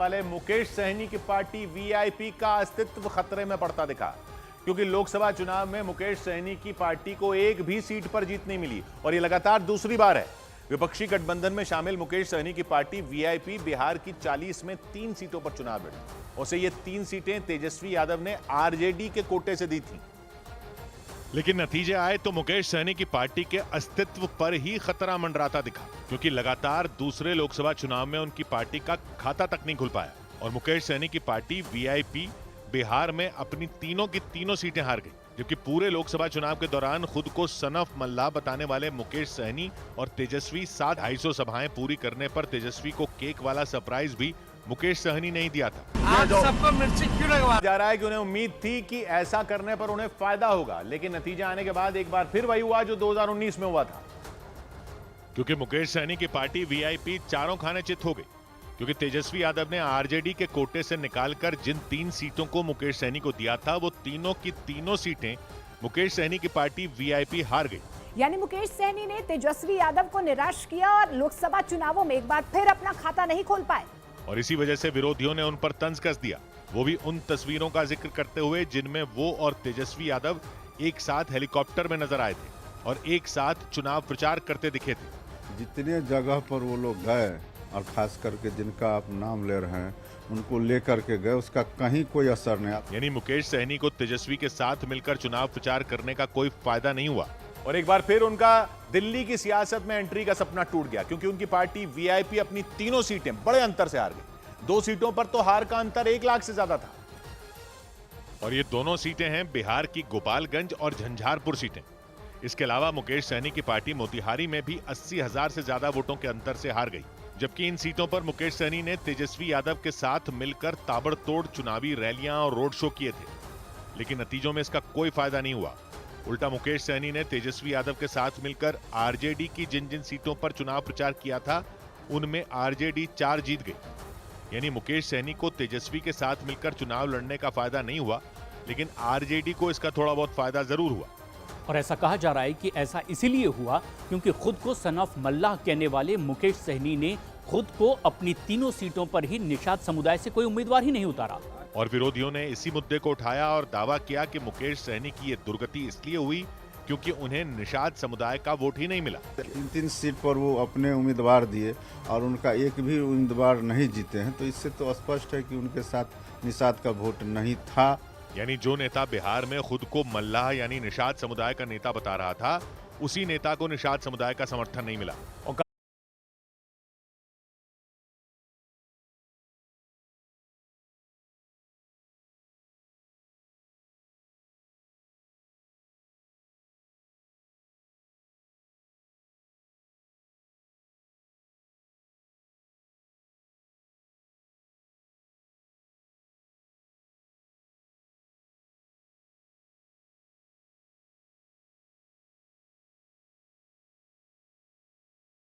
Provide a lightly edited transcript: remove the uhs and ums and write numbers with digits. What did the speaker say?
वाले मुकेश सहनी की party VIP का अस्तित्व खतरे में पड़ता दिखा, क्योंकि लोकसभा चुनाव में मुकेश सहनी की पार्टी को एक भी सीट पर जीत नहीं मिली और यह लगातार दूसरी बार है। विपक्षी गठबंधन में शामिल मुकेश सहनी की पार्टी वीआईपी बिहार की 40 में 3 सीटों पर चुनाव लड़ी। उसे ये 3 सीटें तेजस्वी यादव ने आरजेडी के कोटे से दी थी। लेकिन नतीजे आए तो मुकेश सहनी की पार्टी के अस्तित्व पर ही खतरा मंडराता दिखा, क्योंकि लगातार दूसरे लोकसभा चुनाव में उनकी पार्टी का खाता तक नहीं खुल पाया और मुकेश सहनी की पार्टी वीआईपी बिहार में अपनी तीनों की तीनों सीटें हार गई। जबकि पूरे लोकसभा चुनाव के दौरान खुद को सन ऑफ मल्लाह बताने वाले मुकेश सहनी और तेजस्वी 250 सभाएं पूरी करने पर तेजस्वी को केक वाला सरप्राइज भी मुकेश सहनी नहीं दिया था। आप सबको मिर्ची क्यों लगवा जा रहा है कि उन्हें उम्मीद थी कि ऐसा करने पर उन्हें फायदा होगा, लेकिन नतीजा आने के बाद एक बार फिर वही हुआ जो 2019 में हुआ था। क्योंकि मुकेश सहनी की पार्टी वीआईपी चारों खाने चित हो गई, क्योंकि तेजस्वी यादव ने आरजेडी के कोटे से निकालकर जिन 3 सीटों को मुकेश सहनी को दिया था, वो तीनों की तीनों सीटें मुकेश सहनी की पार्टी वीआईपी हार गई। यानी मुकेश सहनी ने तेजस्वी यादव को निराश किया और लोकसभा चुनावों में एक बार फिर अपना खाता नहीं खोल पाए। और इसी वजह से विरोधियों ने उन पर तंज कस दिया, वो भी उन तस्वीरों का जिक्र करते हुए जिनमें वो और तेजस्वी यादव एक साथ हेलीकॉप्टर में नजर आए थे और एक साथ चुनाव प्रचार करते दिखे थे। जितने जगह पर वो लोग गए और खास करके जिनका आप नाम ले रहे हैं उनको लेकर के गए, उसका कहीं कोई असर नहीं आया। यानी मुकेश सहनी को तेजस्वी के साथ मिलकर चुनाव प्रचार करने का कोई फायदा नहीं हुआ और एक बार फिर उनका दिल्ली की सियासत में एंट्री का सपना टूट गया, क्योंकि उनकी पार्टी वीआईपी अपनी तीनों सीटें बड़े अंतर से हार गई। 2 सीटों पर तो हार का अंतर 1 लाख से ज्यादा था। और ये दोनों सीटें हैं बिहार की गोपालगंज और झंझारपुर सीटें। इसके अलावा मुकेश सहनी की पार्टी मोतिहारी में भी 80,000 से ज्यादा वोटों के अंतर से हार गई। जबकि इन सीटों पर मुकेश सहनी ने तेजस्वी यादव के साथ मिलकर ताबड़तोड़ चुनावी रैलियां और रोड शो किए थे, लेकिन नतीजों में इसका कोई फायदा नहीं हुआ। उल्टा मुकेश सहनी ने तेजस्वी यादव के साथ मिलकर आरजेडी की जिन जिन सीटों पर चुनाव प्रचार किया था, उनमें आरजेडी 4 जीत गई। यानी मुकेश सहनी को तेजस्वी के साथ मिलकर चुनाव लड़ने का फायदा नहीं हुआ, लेकिन आरजेडी को इसका थोड़ा बहुत फायदा जरूर हुआ। और ऐसा कहा जा रहा है कि ऐसा इसीलिए हुआ क्योंकि खुद को सन ऑफ मल्लाह कहने वाले मुकेश सहनी ने खुद को अपनी तीनों सीटों पर ही निषाद समुदाय से कोई उम्मीदवार ही नहीं उतारा। और विरोधियों ने इसी मुद्दे को उठाया और दावा किया कि मुकेश सहनी की ये दुर्गति इसलिए हुई क्योंकि उन्हें निषाद समुदाय का वोट ही नहीं मिला। 3 सीट पर वो अपने उम्मीदवार दिए और उनका एक भी उम्मीदवार नहीं जीते हैं, तो इससे तो स्पष्ट है कि उनके साथ निषाद का वोट नहीं था। यानी जो नेता बिहार में खुद को मल्लाह यानी निषाद समुदाय का नेता बता रहा था, उसी नेता को निषाद समुदाय का समर्थन नहीं मिला।